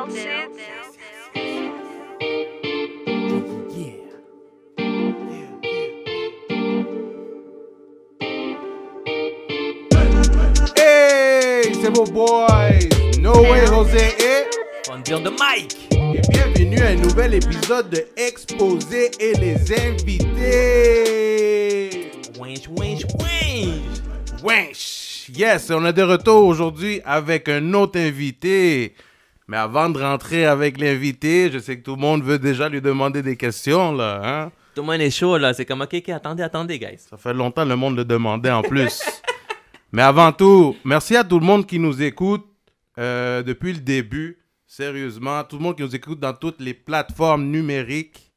Hey, c'est vos boys, No Way José et On dit de Mike. Et bienvenue à un nouvel épisode de Exposé et les invités. Winch, winch, winch. Wesh! Yes, on est de retour aujourd'hui avec un autre invité. Mais avant de rentrer avec l'invité, je sais que tout le monde veut déjà lui demander des questions, là, hein? Tout le monde est chaud, là. C'est comme, OK, attendez, guys. Ça fait longtemps que le monde le demandait en plus. Mais avant tout, merci à tout le monde qui nous écoute depuis le début. Sérieusement, tout le monde qui nous écoute dans toutes les plateformes numériques.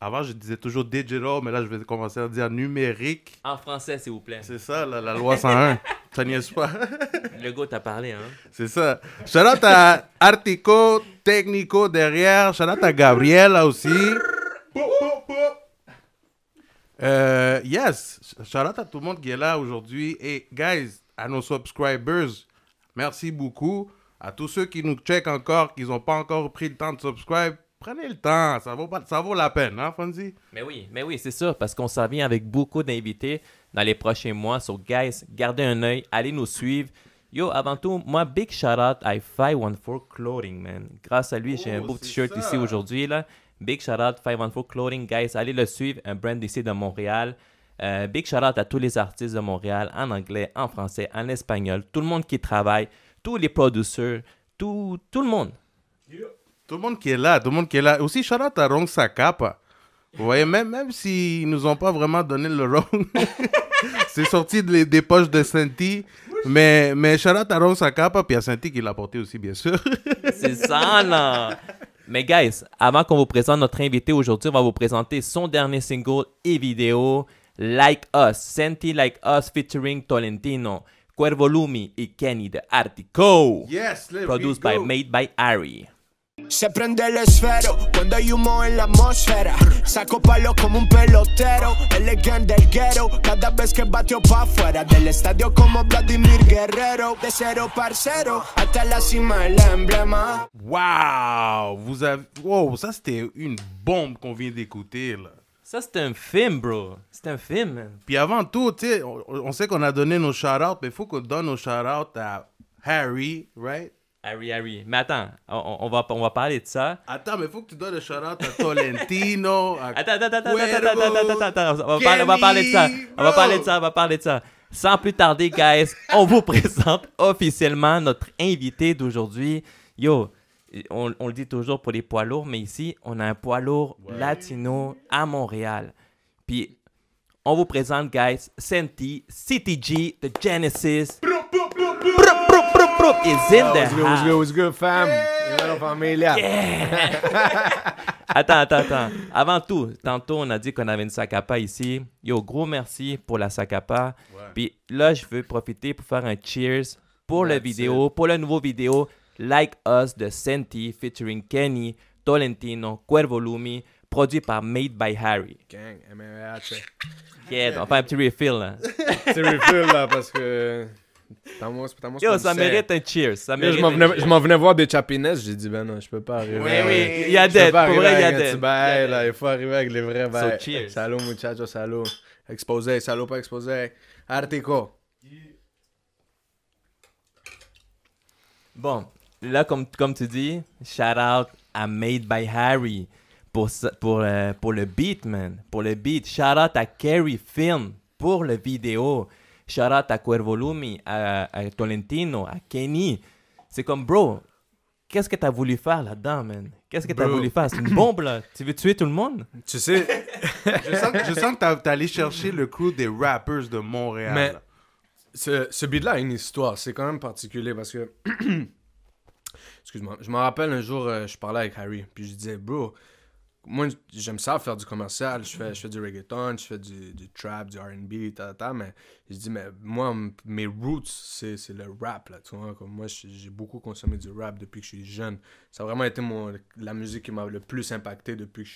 Avant, je disais toujours digital, mais là, je vais commencer à dire numérique. En français, s'il vous plaît. C'est ça, la loi 101. Ça niaise pas. Le gars t'a parlé, hein? C'est ça. Shout-out à Artico, Technico derrière. Shout-out à Gabriel là aussi. Yes. Shout-out à tout le monde qui est là aujourd'hui. Et guys, à nos subscribers, merci beaucoup. À tous ceux qui nous checkent encore, qui n'ont pas encore pris le temps de subscribe, prenez le temps. Ça vaut la peine, hein, Fonzie? Mais oui, c'est ça. Parce qu'on s'en vient avec beaucoup d'invités dans les prochains mois. So, guys, gardez un œil. Allez nous suivre. Yo, avant tout, moi, big shout-out à 514 Clothing, man. Grâce à lui, j'ai un beau t-shirt ici aujourd'hui, là. Big shout-out 514 Clothing, guys. Allez le suivre, un brand ici de Montréal. Big shout-out à tous les artistes de Montréal, en anglais, en français, en espagnol. Tout le monde qui travaille, tous les producers, tout le monde. Tout le monde qui est là, Aussi, shout-out à Rong Sakapa. Vous voyez, même s'ils nous ont pas vraiment donné le Rong, c'est sorti des poches de Santi. Mais shout-out à Rong Sakapa, puis à Santi qui l'a porté aussi, bien sûr. C'est ça, là. Mais guys, avant qu'on vous présente notre invité aujourd'hui, on va vous présenter son dernier single et vidéo, Like Us, Senti Like Us featuring Tolentino, Cuervo Lumi y Kenny de Artico. Yes, let's Produced go. by Made by Ari. Se prende el esfero cuando hay humo en la atmósfera. Saco palo como un pelotero, elegante del ghetto. Cada vez que batió pa' afuera del estadio como Vladimir Guerrero. De cero parcero hasta la cima el emblema. Wow! Wow, ça c'était une bombe qu'on vient d'écouter, là. Ça, c'est un film, bro. C'est un film, man. Puis avant tout, tu sais, on sait qu'on a donné nos shout-outs, mais il faut qu'on donne nos shout-outs à Harry, right? Harry. Mais attends, on va parler de ça. Attends, mais il faut que tu donnes le shout-out à Tolentino, à Attends. Cuervo, On va parler de ça. Sans plus tarder, guys, on vous présente officiellement notre invité d'aujourd'hui. Yo, on le dit toujours pour les poids lourds, mais ici, on a un poids lourd latino à Montréal. Puis, on vous présente, guys, Senti, CTG, The Genesis. Is in the house. What's good, fam? Familia. Attends. Avant tout, tantôt, on a dit qu'on avait une Sakapa ici. Yo, gros merci pour la Sakapa. Puis là, je veux profiter pour faire un cheers pour la vidéo, pour le nouveau vidéo Like Us de Senti featuring Kenny, Tolentino, Cuervo Lumi, produit par Made by Harry. Gang, MRH. Yeah, on fait un petit refill, là. C'est refill, là, parce que... Yo, ça mérite un cheers. Je m'en venais voir des Chapines, j'ai dit, ben non, je peux pas arriver. Oui, il y a dead. Pour vrai, il y a dead. Là, il faut arriver avec les vrais bails. So, cheers. Salut, muchachos, salut. Exposé, salut, pas exposé. Artico. Bon, là, comme tu dis, shout out à Made by Harry pour le beat, man. Pour le beat. Shout out à Kerry Film pour le vidéo. Shout out à Cuervo Lumi, à Tolentino, à Kenny. C'est comme, bro, qu'est-ce que t'as voulu faire là-dedans, man? Qu'est-ce que t'as voulu faire? C'est une bombe, là. Tu veux tuer tout le monde? Tu sais... je sens que t'es allé chercher le crew des rappers de Montréal. Mais ce beat-là a une histoire. C'est quand même particulier parce que... Excuse-moi. Je me rappelle un jour, je parlais avec Harry. Puis je disais, bro... Moi, j'aime ça faire du commercial. Je fais du reggaeton, je fais du trap, du R&B, mais je dis, mais moi, mes roots, c'est le rap, là, tu vois. Comme moi, j'ai beaucoup consommé du rap depuis que je suis jeune. Ça a vraiment été la musique qui m'a le plus impacté depuis que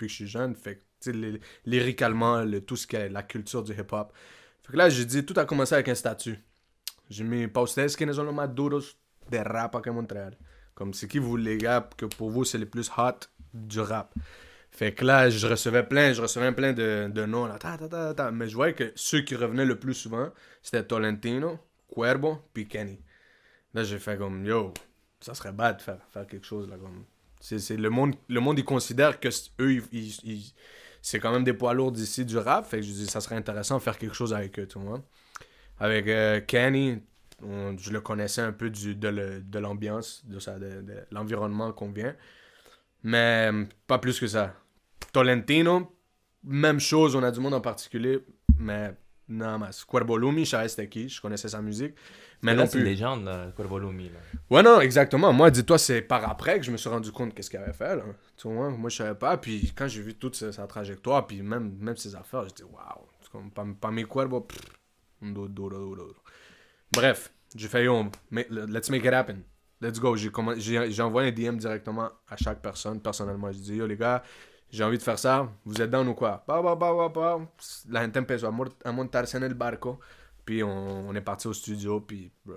je suis jeune. Fait que, tu sais, lyricalement, tout ce qui est la culture du hip-hop. Fait que là, j'ai dit, tout a commencé avec un statut. J'ai mis, pa ustedes quienes son los más duros de rap acá en Montréal. Comme, c'est qui vous, les gars, que pour vous, c'est les plus hot du rap? Fait que là, je recevais plein de noms, là, mais je voyais que ceux qui revenaient le plus souvent, c'était Tolentino, Cuervo, puis Kenny. Là, j'ai fait comme, yo, ça serait bad de faire quelque chose, là, comme... C'est le monde, ils considèrent que eux, c'est quand même des poids lourds d'ici du rap, fait que je dis, ça serait intéressant de faire quelque chose avec eux, tu vois. Avec Kenny, je le connaissais un peu de l'ambiance, de l'environnement qu'on vient, mais pas plus que ça. Tolentino, même chose, on a du monde en particulier, mais non, mais Cuervo Lumi, je savais c'était qui, je connaissais sa musique, mais là, non c'est une plus. légende, Cuervo Lumi. Là. Ouais, non, exactement. Moi, dis-toi, c'est par après que je me suis rendu compte qu'est-ce qu'il avait fait, là. Tu vois, moi, je savais pas, puis quand j'ai vu toute sa trajectoire, puis même ses affaires, j'ai dit, waouh, c'est comme, pas mes Cuervo, duro. Bref, j'ai fait, yo, let's make it happen. Let's go. J'ai envoyé un DM directement à chaque personne, personnellement. J'ai dit, yo, les gars, j'ai envie de faire ça. Vous êtes down ou quoi? La gente empezó a montarse en el barco. Puis on est parti au studio. Puis, bro.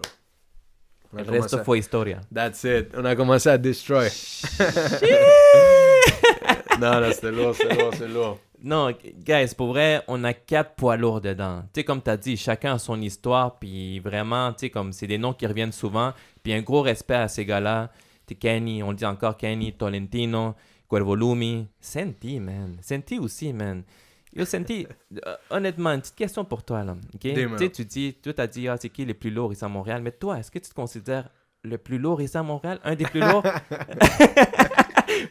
Le resto fue historia. That's it. On a commencé à destroy. non, c'était lourd. Non, guys, pour vrai, on a 4 poids lourds dedans. Tu sais, comme tu as dit, chacun a son histoire. Puis vraiment, tu sais, comme c'est des noms qui reviennent souvent. Puis un gros respect à ces gars-là. Tu sais, Kenny, on le dit encore Kenny, Tolentino. Cuervo Lumi, Senti, man. Senti aussi, man. Yo, Senti, honnêtement, une petite question pour toi, là. OK? Tu dis, toi, t'as dit, c'est qui les plus lourds ici à Montréal? Mais toi, est-ce que tu te considères le plus lourd ici à Montréal? Un des plus lourds?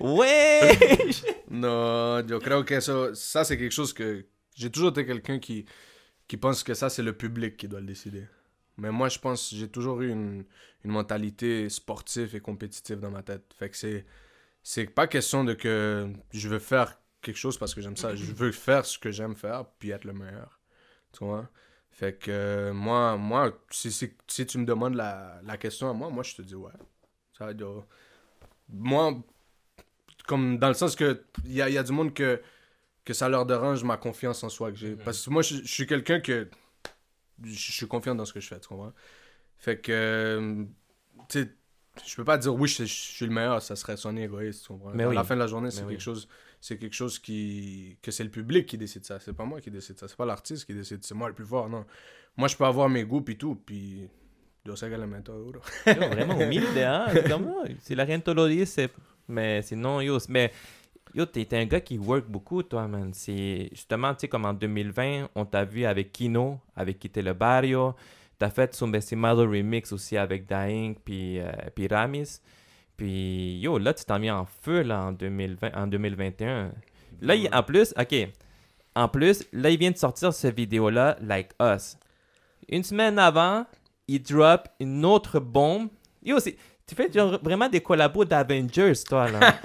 Ouais! Non, je crois que ça, c'est quelque chose que... J'ai toujours été quelqu'un qui pense que ça, c'est le public qui doit le décider. Mais moi, je pense que j'ai toujours eu une mentalité sportive et compétitive dans ma tête. Fait que c'est pas question de que je veux faire quelque chose parce que j'aime ça. Je veux faire ce que j'aime faire puis être le meilleur. Tu vois? Fait que moi si tu me demandes la question à moi, je te dis ouais. Ça va être... Moi, comme dans le sens que il y a du monde que ça leur dérange ma confiance en soi que j'ai. Parce que moi, je suis quelqu'un que... Je suis confiant dans ce que je fais, tu comprends? Fait que... tu sais, je peux pas dire oui, je suis le meilleur, ça serait sonner égoïste, tu comprends? Mais à oui. la fin de la journée, c'est quelque chose que c'est le public qui décide ça. C'est pas moi qui décide ça. C'est pas l'artiste qui décide. C'est moi le plus fort, non. Moi, je peux avoir mes goûts puis tout, puis... Yo sé que le meto duro. Yo, vraiment humilde, hein? Comme, si la gente lo dice, mais sinon, mais... Yo, t'es un gars qui work beaucoup, toi, man. C'est justement, tu sais, comme en 2020, on t'a vu avec Kino, avec Quite le Barrio. T'as fait Subestimado Remix aussi avec Daink puis Ramis. Puis, yo, là, tu t'en mis en feu, là, en 2021. Là, en plus, là, il vient de sortir cette vidéo-là, Like Us. Une semaine avant, il drop une autre bombe. Yo, tu fais genre vraiment des collabos d'Avengers, toi, là.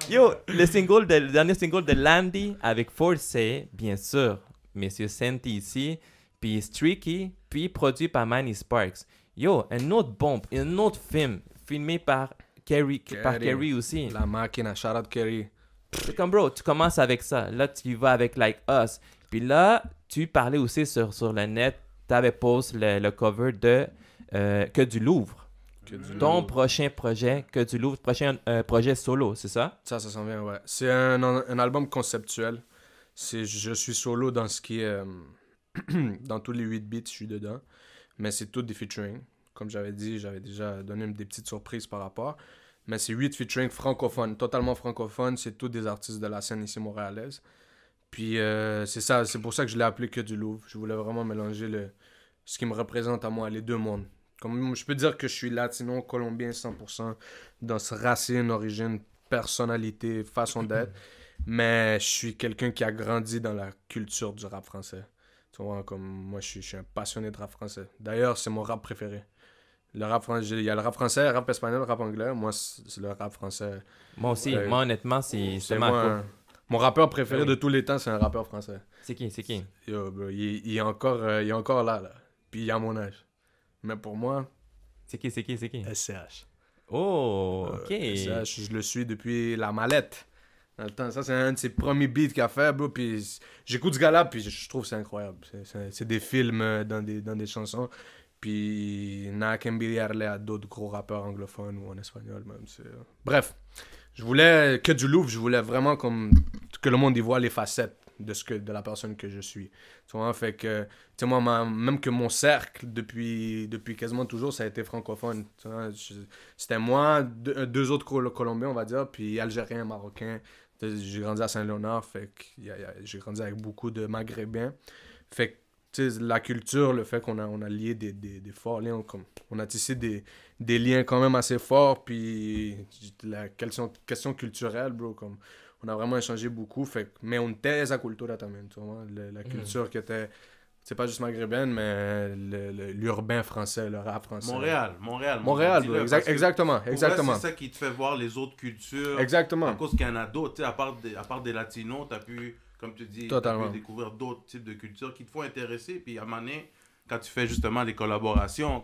Yo, le dernier single de Landy avec Force, bien sûr, Monsieur Senti ici, puis Streaky, puis produit par Manny Sparks. Yo, un autre bombe, un autre film, filmé par Kerry aussi. La machine, shout out Kerry. C'est comme, bro, tu commences avec ça. Là, tu vas avec Like Us. Puis là, tu parlais aussi sur le net, tu avais posté le cover de Que du Louvre. Ton prochain projet, Que du Louvre, prochain projet solo, c'est ça? Ça s'en vient, ouais. C'est un album conceptuel. Je suis solo dans ce qui est... dans tous les 8 beats, je suis dedans. Mais c'est tout des featuring. Comme j'avais dit, j'avais déjà donné des petites surprises par rapport. Mais c'est 8 featuring francophones, totalement francophones. C'est tous des artistes de la scène ici montréalaise. Puis c'est pour ça que je l'ai appelé Que du Louvre. Je voulais vraiment mélanger ce qui me représente à moi, les deux mondes. Comme je peux dire que je suis latino, colombien 100%, dans ce racine, origine, personnalité, façon d'être. Mais je suis quelqu'un qui a grandi dans la culture du rap français. Tu vois, comme moi, je suis un passionné de rap français. D'ailleurs, c'est mon rap préféré. Le rap français, il y a le rap français, le rap espagnol, le rap anglais. Moi, c'est le rap français. Moi aussi, moi honnêtement, c'est mon rappeur préféré de tous les temps, c'est un rappeur français. C'est qui? Yo, bro, il est encore là. Puis il a mon âge. Mais pour moi... C'est qui? SCH. Oh, ok. SCH, je le suis depuis La Mallette. Dans le temps, ça, c'est un de ses premiers beats qu'il a fait, bro. Puis j'écoute ce gars-là, puis je trouve que c'est incroyable. C'est des films dans des chansons. Puis nada que envidiarle à d'autres gros rappeurs anglophones ou en espagnol même. Bref, je voulais que du Louvre, je voulais vraiment comme que le monde y voit les facettes de la personne que je suis. Tu vois, fait que, tu sais, moi, même que mon cercle, depuis quasiment toujours, ça a été francophone. Tu vois, c'était moi, deux autres Colombiens, on va dire, puis Algériens, Marocains. J'ai grandi à Saint-Léonard, fait que j'ai grandi avec beaucoup de Maghrébins. Fait que, tu sais, la culture, le fait qu'on a lié des forts liens, on a tissé des liens quand même assez forts, puis la question culturelle, bro, comme on a vraiment échangé beaucoup, mais on était esa cultura también, tu vois, la culture qui était, c'est pas juste maghrébine, mais l'urbain français, le rap français. Montréal, bro, exactement. C'est ça qui te fait voir les autres cultures. Exactement. À cause qu'il y en a d'autres, tu sais, à part des latinos, t'as pu, comme tu dis, découvrir d'autres types de cultures qui te font intéresser, puis à un moment donné, quand tu fais justement des collaborations,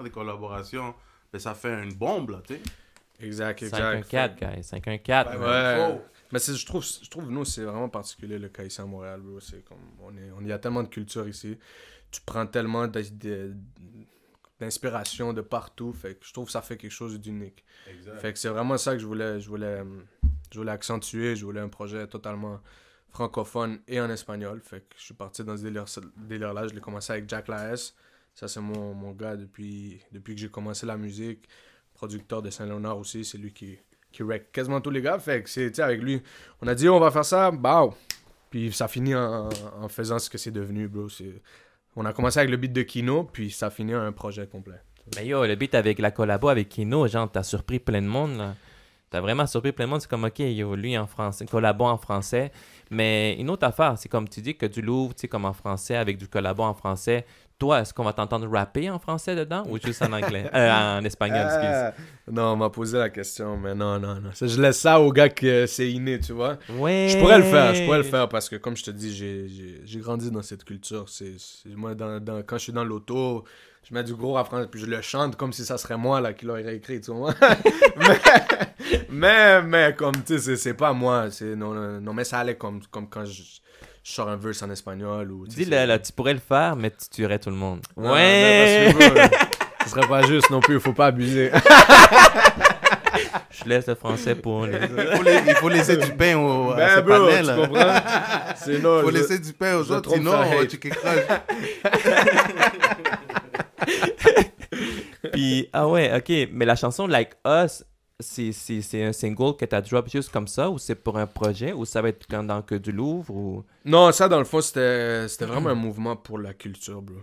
des collaborations, ben ça fait une bombe, là, tu sais. Exact. 514, guys. 514. Ouais. Mais je trouve, nous, c'est vraiment particulier le cas ici à Montréal, bro. C'est comme, il y a tellement de culture ici. Tu prends tellement d'inspiration de partout. Fait que je trouve que ça fait quelque chose d'unique. Exact. Fait que c'est vraiment ça que je voulais accentuer. Je voulais un projet totalement francophone et en espagnol. Fait que je suis parti dans ce délire-là. Je l'ai commencé avec Jack Laes. Ça, c'est mon gars depuis que j'ai commencé la musique. Producteur de Saint-Léonard aussi. C'est lui qui wreck quasiment tous les gars. Fait que c'est, tu sais, avec lui, on a dit on va faire ça, bah. Puis ça finit en faisant ce que c'est devenu, bro. On a commencé avec le beat de Kino, puis ça finit en un projet complet. Mais yo, le beat avec la collabo avec Kino, genre, t'as surpris plein de monde, là. T'as vraiment surpris plein de monde. C'est comme, ok, yo, lui en français, collabo en français. Mais une autre affaire, c'est comme tu dis que du Louvre, tu sais, comme en français, avec du collabo en français. Toi, est-ce qu'on va t'entendre rapper en français dedans ou juste en anglais? En espagnol, excuse. Non, on m'a posé la question, mais non. Je laisse ça aux gars que c'est inné, tu vois. Ouais. Je pourrais le faire parce que, comme je te dis, j'ai grandi dans cette culture. Moi, quand je suis dans l'auto, je mets du gros rap français, puis je le chante comme si ça serait moi là, qui l'aurait écrit, tu vois. mais comme, tu sais, c'est pas moi. Non, mais ça allait comme quand je sors un verse en espagnol. Dis-le, là, tu pourrais le faire, mais tu tuerais tout le monde. Non, ouais! Ce serait pas juste non plus, il faut pas abuser. Je laisse le français pour les... Il faut laisser du pain à ce bro, panel. tu comprends? Sinon, Il faut laisser du pain aux autres, sinon tu t'écrases. Puis, ah ouais, ok. Mais la chanson Like Us, c'est un single que t'as drop juste comme ça, ou c'est pour un projet, ou ça va être dans que du Louvre, ou... Non, ça, dans le fond, c'était vraiment un mouvement pour la culture, bro.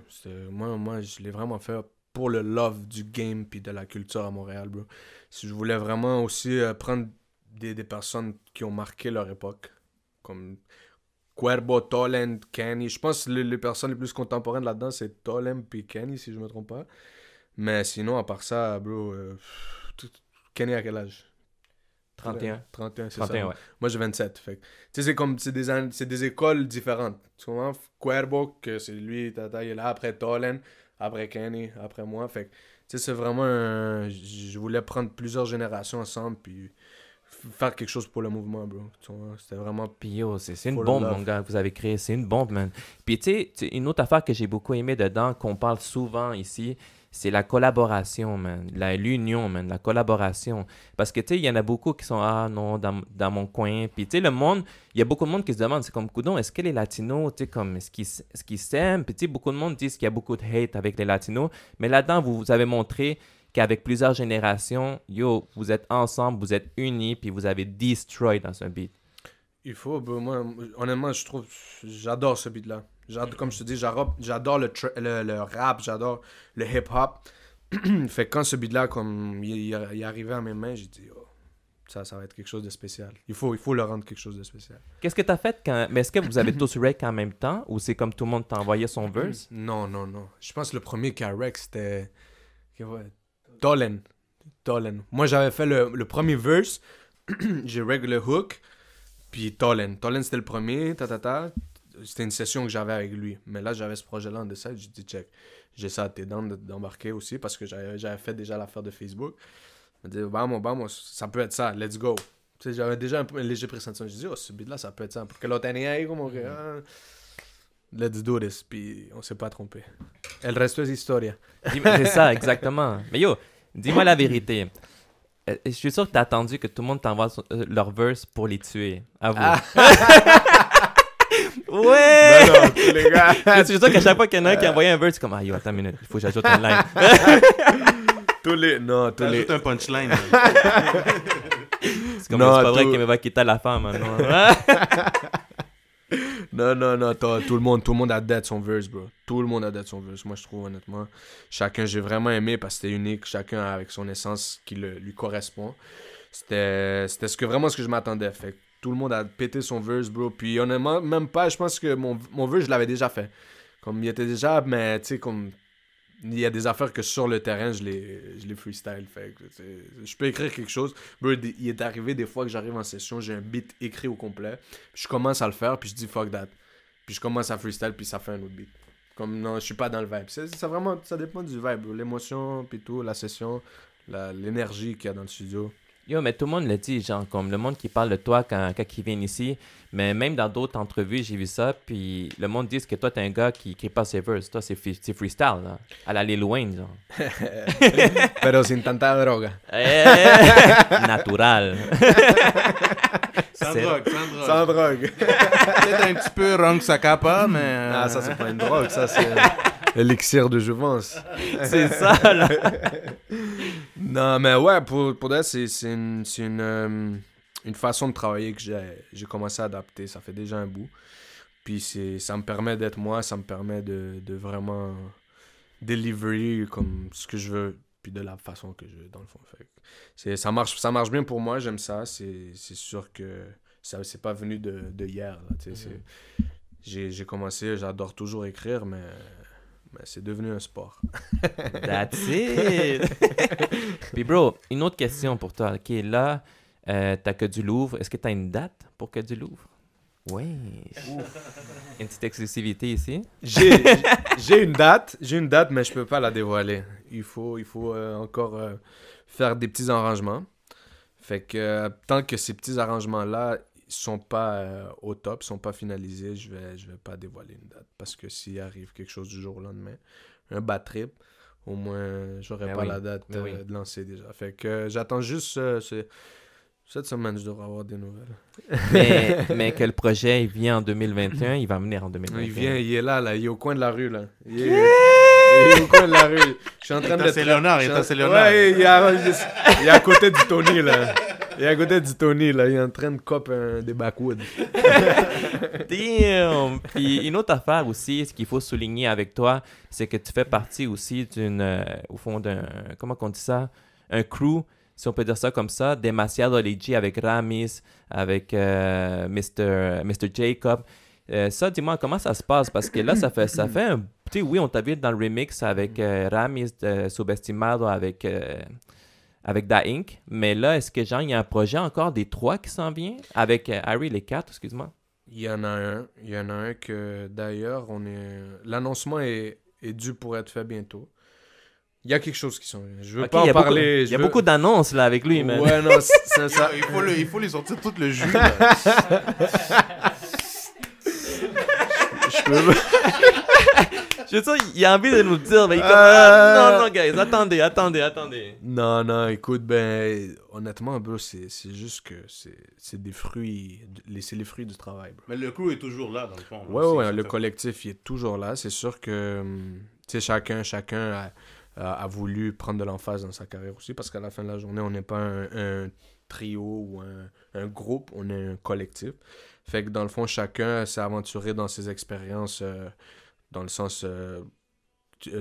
Moi, je l'ai vraiment fait pour le love du game puis de la culture à Montréal, bro. Je voulais vraiment aussi prendre des personnes qui ont marqué leur époque, comme Cuervo, Tolem, Kenny. Je pense que les personnes les plus contemporaines là-dedans, c'est Tolem puis Kenny, si je me trompe pas. Mais sinon, à part ça, bro, Kenny à quel âge? 31. 31, c'est 31, ça. ouais. Moi, j'ai 27. Fait. Tu sais, c'est des écoles différentes. Tu comprends? Cuervo, que c'est lui, tata, il est là. Après Tolen, après Kenny, après moi. Fait tu sais, c'est vraiment je voulais prendre plusieurs générations ensemble, puis faire quelque chose pour le mouvement, bro. Tu vois? C'était vraiment... Puis yo, c'est une bombe, mon gars, que vous avez créé. C'est une bombe, man. Puis tu sais, une autre affaire que j'ai beaucoup aimé dedans, qu'on parle souvent ici, c'est la collaboration, man. L'union, man. La collaboration. Parce que, tu sais, il y en a beaucoup qui sont, ah non, dans mon coin. Puis, tu sais, le monde, il y a beaucoup de monde qui se demande, c'est comme, coudon, est-ce que les Latinos, tu sais, comme, est-ce qu'ils s'aiment? Puis, tu sais, beaucoup de monde disent qu'il y a beaucoup de hate avec les Latinos. Mais là-dedans, vous avez montré qu'avec plusieurs générations, yo, vous êtes ensemble, vous êtes unis, puis vous avez destroy dans un beat. Il faut, bro. Moi, honnêtement, j'adore ce beat-là. Comme je te dis, j'adore le rap, j'adore le hip-hop. Fait que quand ce beat-là, comme il est arrivé à mes mains, j'ai dit, oh, ça va être quelque chose de spécial. Il faut le rendre quelque chose de spécial. Qu'est-ce que t'as fait quand... Mais est-ce que vous avez tous rec en même temps, ou c'est comme tout le monde t'a envoyé son verse? Non. Je pense que le premier qui a rec, c'était... Tolen. Moi, j'avais fait le premier verse. J'ai rec le hook. Puis Tolen, c'était le premier. C'était une session que j'avais avec lui. Mais là, j'avais ce projet-là en dessin. J'ai dit, check, j'ai ça à tes dents d'embarquer aussi parce que j'avais fait déjà l'affaire de Facebook. Il m'a dit, vamos, ça peut être ça, let's go. Tu sais, j'avais déjà un léger pressentiment. J'ai dit, oh, ce beat-là, ça peut être ça. Porque lo tenía ahí como que... let's do this. Puis on s'est pas trompé. El resto es historia. C'est ça, exactement. Mais yo, dis-moi la vérité. Je suis sûr que t'as attendu que tout le monde t'envoie leur verse pour les tuer. Avoue. Ouais! Non, tous les gars. Je suis sûr qu'à chaque fois qu'il y en a un qui envoyait un verse, c'est comme, ah yo, attends une minute, il faut que j'ajoute un line. tous les... Ajoute un punchline. C'est comme, Non, c'est pas vrai tout- qu'il va quitter la femme maintenant. Non, tout le monde a dead son verse, bro. Tout le monde a dead son verse, moi je trouve, honnêtement. Chacun, j'ai vraiment aimé parce que c'était unique. Chacun avec son essence qui lui correspond. C'était vraiment ce que je m'attendais. Fait que tout le monde a pété son verse, bro. Puis honnêtement, même pas, je pense que mon verse, je l'avais déjà fait. Comme il était déjà, mais tu sais, comme... Il y a des affaires que sur le terrain, je les freestyle. Fait que, je peux écrire quelque chose. Bro, il est arrivé des fois que j'arrive en session, j'ai un beat écrit au complet. Puis je commence à le faire, puis je dis fuck that. Puis je commence à freestyle, puis ça fait un autre beat. Comme non, je suis pas dans le vibe. Vraiment, ça dépend du vibe, bro. L'émotion, puis tout, la session, l'énergie qu'il y a dans le studio. Yo, mais tout le monde le dit, genre, comme le monde qui parle de toi quand ils viennent ici. Mais même dans d'autres entrevues, j'ai vu ça. Puis le monde dit que toi, t'es un gars qui écrit pas ses verses. Toi, c'est freestyle, là. À la Lil Wayne, genre. Pero sin tanta droga. Natural. Sans C'est- drogue. Sans drogue. Peut-être un petit peu Rank Sakapa, mais... Ah, ça, c'est pas une drogue, ça, c'est l'élixir de jouvence. C'est ça, là. Non, mais ouais, pour elle, c'est une façon de travailler que j'ai commencé à adapter. Ça fait déjà un bout. Puis ça me permet d'être moi, ça me permet de vraiment delivery comme ce que je veux, puis de la façon que je veux, dans le fond. Fait que ça marche bien pour moi, j'aime ça. C'est sûr que ça c'est pas venu de hier. Là, tu sais, j'ai commencé, j'adore toujours écrire, mais c'est devenu un sport. That's it. Puis, bro, une autre question pour toi. OK, là, t'as que du Louvre. Est-ce que t'as une date pour que du Louvre? Oui. Une petite exclusivité ici. J'ai une date, mais je peux pas la dévoiler. Il faut encore faire des petits arrangements. Fait que tant que ces petits arrangements-là sont pas au top, sont pas finalisés, je vais pas dévoiler une date. Parce que s'il arrive quelque chose du jour au lendemain, un bad trip, au moins j'aurai Ben pas oui, la date ben oui. de lancer déjà. Fait que j'attends juste cette semaine, je devrais avoir des nouvelles. Mais que le projet, il vient en 2021, il va venir en 2021. Il est là, il est au coin de la rue, là. Il est au coin de la rue. Je suis en train Il est de... à Saint-Léonard, il est à Saint-Léonard. Ouais, il est à côté du Tony, là. Il est à côté du Tony, là. Il est en train de cop des backwoods. Damn! Puis une autre affaire aussi, ce qu'il faut souligner avec toi, c'est que tu fais partie aussi au fond d'un, comment on dit ça? Un crew, si on peut dire ça comme ça, Demasiado Legit avec Ramis, avec Mr. Jacob. Ça, dis-moi, comment ça se passe? Parce que là, ça fait un... Tu sais, oui, on t'a vu dans le remix avec Ramis, Subestimado, avec Da Inc. Mais là, est-ce que, genre, il y a un projet encore des 3 qui s'en vient? Avec Harry, les 4, excuse-moi. Il y en a un que, d'ailleurs, l'annoncement est dû pour être fait bientôt. Il y a quelque chose qui s'en vient. Je veux Ok, pas en parler. Il y a beaucoup d'annonces là avec lui, man. Ouais, non, c'est ça. Il faut lui sortir tout le jus. là. Je peux... Je suis sûr il a envie de nous le dire, mais il est comme, non, guys, attendez. Non, écoute, ben, honnêtement, bro, c'est juste que c'est des fruits, c'est les fruits du travail, bro. Mais le crew est toujours là, dans le fond. Ouais, le collectif, il est toujours là. C'est sûr que, tu sais, chacun a voulu prendre de l'emphase dans sa carrière aussi, parce qu'à la fin de la journée, on n'est pas un trio ou un groupe, on est un collectif. Fait que dans le fond, chacun s'est aventuré dans ses expériences, dans le sens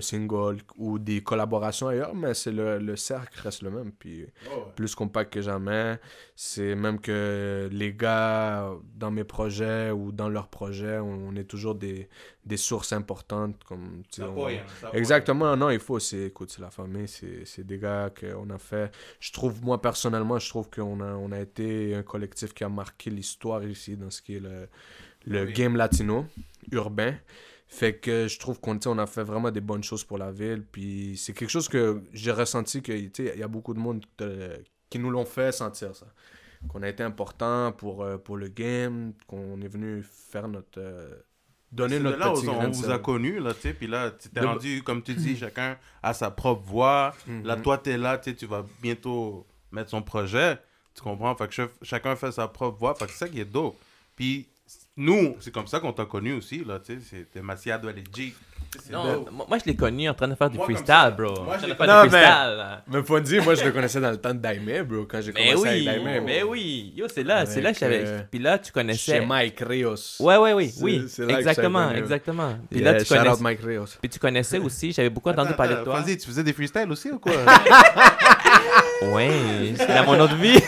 single ou des collaborations ailleurs, mais c'est le cercle reste le même. Puis plus compact que jamais. C'est même que les gars, dans mes projets ou dans leurs projets, on est toujours des sources importantes. Comme, exactement, non, il faut. Écoute, c'est la famille, c'est des gars qu'on a fait. Personnellement, je trouve qu'on a été un collectif qui a marqué l'histoire ici dans ce qui est le game latino, urbain. Fait que je trouve qu'on a fait vraiment des bonnes choses pour la ville. Puis c'est quelque chose que j'ai ressenti que il y a beaucoup de monde qui nous l'ont fait sentir ça. Qu'on a été important pour le game, qu'on est venu faire donner C'est de notre là petit où grain on de vous sel. a connus, là, tu sais, puis là, tu t'es De- rendu, comme tu dis, chacun a sa propre voix. Là, toi, t'es là, tu sais, tu vas bientôt mettre son projet, tu comprends? Fait que chacun fait sa propre voix, fait que c'est ça qui est dope. Puis, nous, c'est comme ça qu'on t'a connu aussi, là, tu sais, c'était Maciado LG. Non, moi je l'ai connu en train de faire du Moi, comme freestyle, ça. bro. Moi, En je train l'ai de faire connu. du Non, mais- freestyle. Là. Mais faut dire, moi, je le connaissais dans le temps de Daimé, bro, quand j'ai Mais commencé oui, avec Daimé. mais oui. Yo, c'est là que je Avec, savais. Puis là, tu connaissais. Chez Mike Rios. Ouais, oui, C'est- oui. c'est là que Exactement, j'avais connu. exactement. Puis Yeah, là, tu shout out connaissais. Mike Rios. Puis tu connaissais aussi, j'avais beaucoup entendu parler de toi. Vas-y, tu faisais des freestyles aussi ou quoi? Ouais, c'est dans mon autre vie.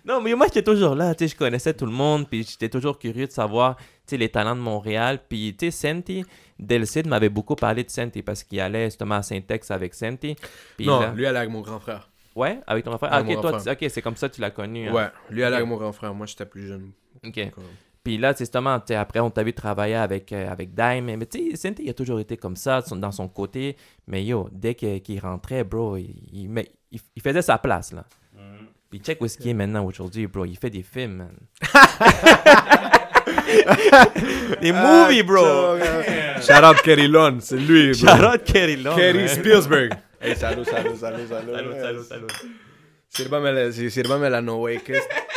Non, mais moi, j'étais toujours là, tu sais, je connaissais tout le monde, puis j'étais toujours curieux de savoir, tu sais, les talents de Montréal. Puis, tu sais, Senti, Delcide m'avait beaucoup parlé de Senti parce qu'il allait justement à Saint-Ex avec Senti. Puis Non, là- lui, elle est avec mon grand frère. Ouais, avec ton frère. Ah, Avec ok, mon toi, grand frère. ok, c'est comme ça que tu l'as connu. hein. Ouais, lui, elle est Ok. avec mon grand frère. Moi, j'étais plus jeune. Ok. Donc, Puis là, c'est justement, tu sais, après, on t'a vu travailler avec Dime. Mais tu sais, Senti, il a toujours été comme ça, dans son côté. Mais yo, dès qu'il rentrait, bro, il faisait sa place, là. Puis check où est-ce qu'il est maintenant aujourd'hui, bro. Il fait des films, man. Des movies, bro. Shout out Kerry Lon, c'est lui, bro. Shout out Kerry Long. Kerry man. Spielberg. Hey, salut. Salut. Sírvame la No Way.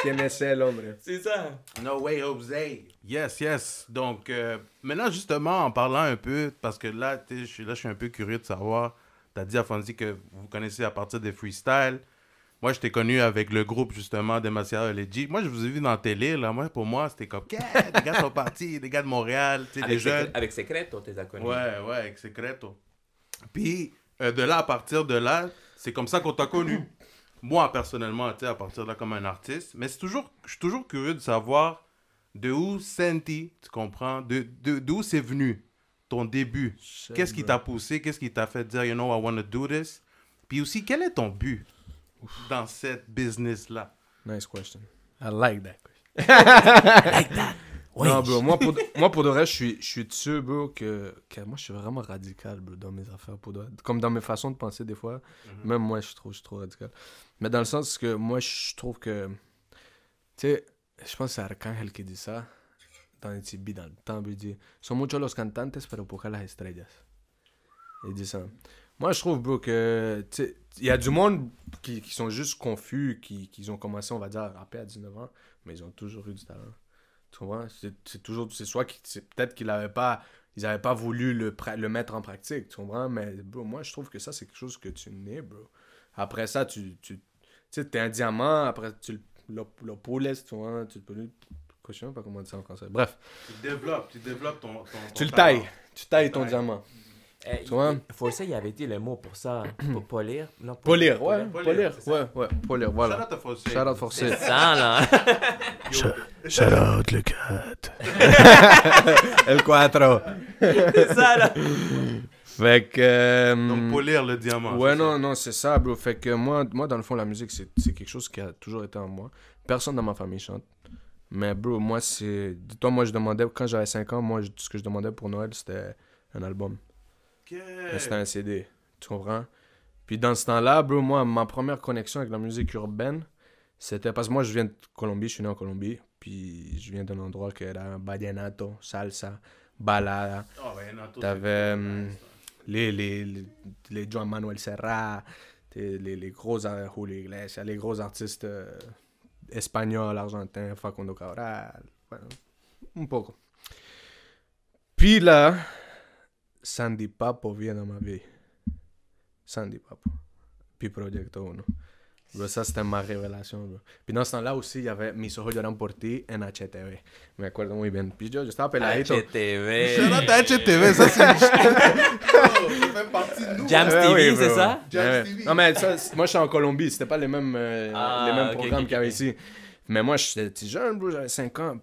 ¿Quién es el hombre? C'est ça. No way, Jose. Yes. Donc, maintenant, justement, en parlant un peu, parce que là, je suis un peu curieux de savoir. Tu as dit à Fonzie que vous connaissez à partir des freestyles. Moi, je t'ai connu avec le groupe, justement, de Maciado LG. Moi, je vous ai vu dans la télé, là. Moi, pour moi, c'était comme, yeah, les gars sont partis, les gars de Montréal, tu sais, les jeunes. Avec Secreto, t'es connu. Ouais, avec Secreto. Puis, de là, à partir de là, c'est comme ça qu'on t'a connu. Moi, personnellement, tu sais, à partir de là, comme un artiste. Mais je suis toujours curieux de savoir de où Senti, tu comprends, d'où c'est venu, ton début. Qu'est-ce qui t'a poussé, qu'est-ce qui t'a fait dire, you know, I want to do this. Puis aussi, quel est ton but dans cette business-là? Nice question. I like that. Non, bro, moi, pour de vrai, je suis dessus, bro, que moi, je suis vraiment radical, bro, dans mes affaires. Comme dans mes façons de penser, des fois. Même moi, je suis trop radical. Mais dans le sens que moi, je trouve que... Tu sais, je pense que c'est Arcángel qui dit ça, dans les TB, dans le temps, il dit « Son muchos los cantantes, pero pocas las estrellas. » Il dit ça. Moi, je trouve, bro, que... Tu sais, il y a du monde qui sont juste confus, qui ont commencé, on va dire, à rapper à 19 ans, mais ils ont toujours eu du talent. Tu comprends? C'est soit peut-être qu'ils n'avaient pas voulu le mettre en pratique, tu comprends? Mais bro, moi, je trouve que ça, c'est quelque chose que tu nais, bro. Après ça, tu sais, t'es un diamant, après, tu le poules, tu vois, tu peux... Je sais pas comment dire ça en français. Bref. Tu développes ton Tu le talent. tailles ton diamant. Tu vois? Forcé, il avait dit le mot pour ça. Pour polir. Non, Polir, c'est ça. polir, voilà. Shout out à Fossé. Shout out forcé. C'est ça, là. Shout out le 4. El 4. C'est ça, là. Fait que... Donc, polir le diamant. Ouais, c'est ça. non, c'est ça, bro. Fait que moi, dans le fond, la musique, c'est quelque chose qui a toujours été en moi. Personne dans ma famille chante. Mais, bro, moi, c'est... Dis-toi, moi, je demandais... Quand j'avais 5 ans, moi, ce que je demandais pour Noël, c'était un album. Mais c'était un CD. Tu comprends? Puis dans ce temps-là, bro, moi, ma première connexion avec la musique urbaine, c'était... Parce que moi, je viens de Colombie, je suis né en Colombie. Puis je viens d'un endroit qui era vallenato, salsa, balada. Oh, ben, Nato, T'avais les Joan Manuel Serrat, les gros Julio Iglesias, les gros artistes espagnols, argentins, Facundo Cabral, bueno, un poco. Puis là, Sandy Papo vient dans ma vie. Sandy Papo. Puis Proyecto Uno. Bro, ça, c'était ma révélation, bro. Puis dans ce temps-là aussi, il y avait Mis ojos lloran por ti en HTV. Me acuerdo muy bien. Puis yo estaba peladito. HTV. Shout out à HTV, ça c'est... Oh, ça fait partie de nous. Jams Ouais, TV, oui, c'est bro. ça? Jams TV. Non, mais ça, moi, je suis en Colombie. C'était pas les mêmes Ok, programmes ok, qu'il y avait ok. ici. Mais moi, j'étais petit jeune, bro. J'avais 5 ans.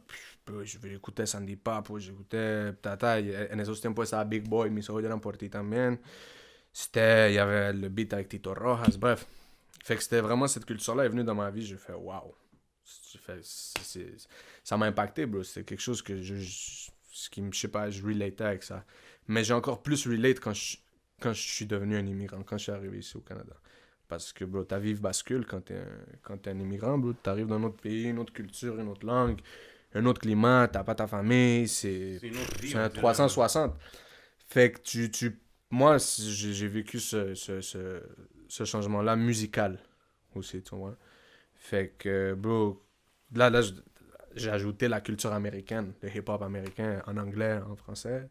Puis, j'écoutais Sandy Papo, j'écoutais Tata. En esos tiempos, estaba Big Boy, Mis ojos lloran por ti también. Il y avait le beat avec Tito Rojas, bref. Fait que c'était vraiment cette culture-là est venue dans ma vie. J'ai fait waouh. Ça m'a impacté, bro. C'était quelque chose que je sais pas, je relatais avec ça. Mais j'ai encore plus relate quand je suis devenu un immigrant, quand je suis arrivé ici au Canada. Parce que, bro, ta vie bascule quand t'es un immigrant, bro. T'arrives dans un autre pays, une autre culture, une autre langue, un autre climat, t'as pas ta famille, c'est une autre vie, un on dirait. 360. Fait que moi, j'ai vécu ce changement-là musical aussi, tu vois. Fait que, bro, là, j'ai ajouté la culture américaine, le hip-hop américain en anglais, en français,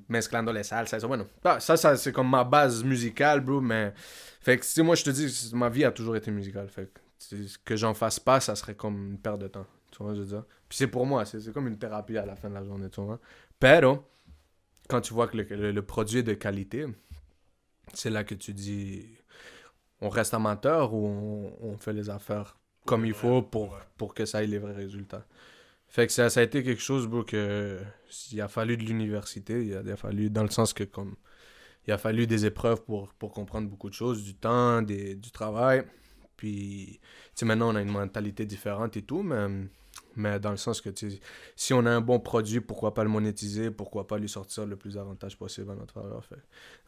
mezclando les salsas, ça, bueno. Ça, c'est comme ma base musicale, bro, mais... Fait que, tu sais, moi, je te dis, ma vie a toujours été musicale, fait que j'en fasse pas, ça serait comme une perte de temps, tu vois, je veux dire. Puis c'est pour moi, c'est comme une thérapie à la fin de la journée, tu vois. Pero, quand tu vois que le produit est de qualité, c'est là que tu dis, on reste amateur ou on fait les affaires comme il faut pour que ça ait les vrais résultats. Fait que ça a été quelque chose, bro, que il a fallu de l'université, il a fallu, dans le sens que comme il a fallu des épreuves pour comprendre beaucoup de choses, du temps, du travail. Puis, tu sais, maintenant, on a une mentalité différente et tout, mais dans le sens que, tu sais, si on a un bon produit, pourquoi pas le monétiser, pourquoi pas lui sortir le plus d'avantages possible à notre faveur. Fait.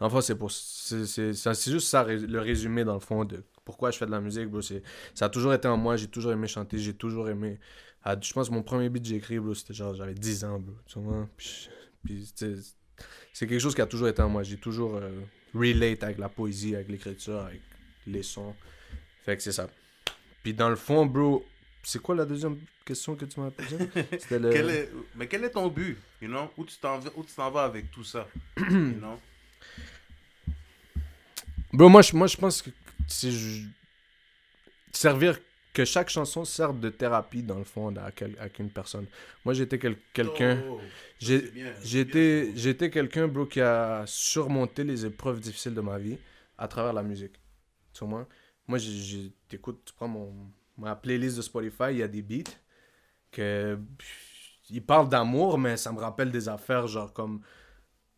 Enfin, c'est juste ça, le résumé, dans le fond, de pourquoi je fais de la musique, bro. Ça a toujours été en moi, j'ai toujours aimé chanter, j'ai toujours aimé... je pense que mon premier beat que j'ai écrit, bro, c'était genre, j'avais 10 ans, bro, tu vois. Puis c'est quelque chose qui a toujours été en moi. J'ai toujours relate avec la poésie, avec l'écriture, avec les sons. Fait que c'est ça. Puis dans le fond, bro, c'est quoi la deuxième question que tu m'as posée? C'était Mais quel est ton but, you know? Où tu t'en vas avec tout ça, you know? Bro, moi, je pense que c'est servir, que chaque chanson serve de thérapie, dans le fond, à une personne. Moi, j'étais quelqu'un... Oh, J'étais quelqu'un, bro, qui a surmonté les épreuves difficiles de ma vie à travers la musique. Tu vois? Moi, t'écoutes, tu prends ma playlist de Spotify, il y a des beats ils parlent d'amour, mais ça me rappelle des affaires, genre, comme...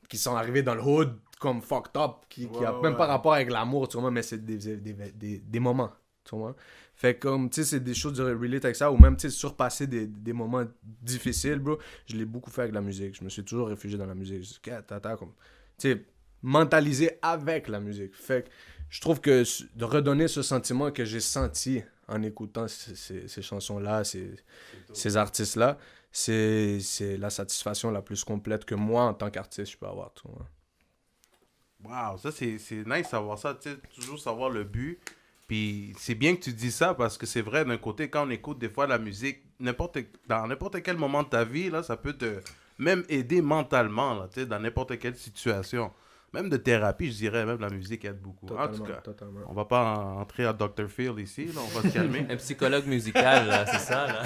qui sont arrivées dans le hood, comme fucked up, qui a même pas rapport avec l'amour, tu vois, mais c'est des moments, tu vois. Fait comme, tu sais, c'est des choses de relate avec ça, ou même, tu sais, surpasser des moments difficiles, bro. Je l'ai beaucoup fait avec la musique. Je me suis toujours réfugié dans la musique. Je dis, comme, tu sais, mentaliser avec la musique. Fait que je trouve que de redonner ce sentiment que j'ai senti en écoutant ces chansons-là, ces artistes-là, c'est la satisfaction la plus complète que moi, en tant qu'artiste, je peux avoir, tu vois. Wow, ça c'est nice savoir ça, tu sais, toujours savoir le but. Puis c'est bien que tu dis ça parce que c'est vrai, d'un côté, quand on écoute des fois la musique, dans n'importe quel moment de ta vie, là, ça peut te même aider mentalement, là, tu sais, dans n'importe quelle situation. Même de thérapie, je dirais, même la musique aide beaucoup. Totalement, En tout cas, totalement. on va pas entrer à Dr. Phil ici, là, on va se calmer. Un psychologue musical, là, c'est ça, là.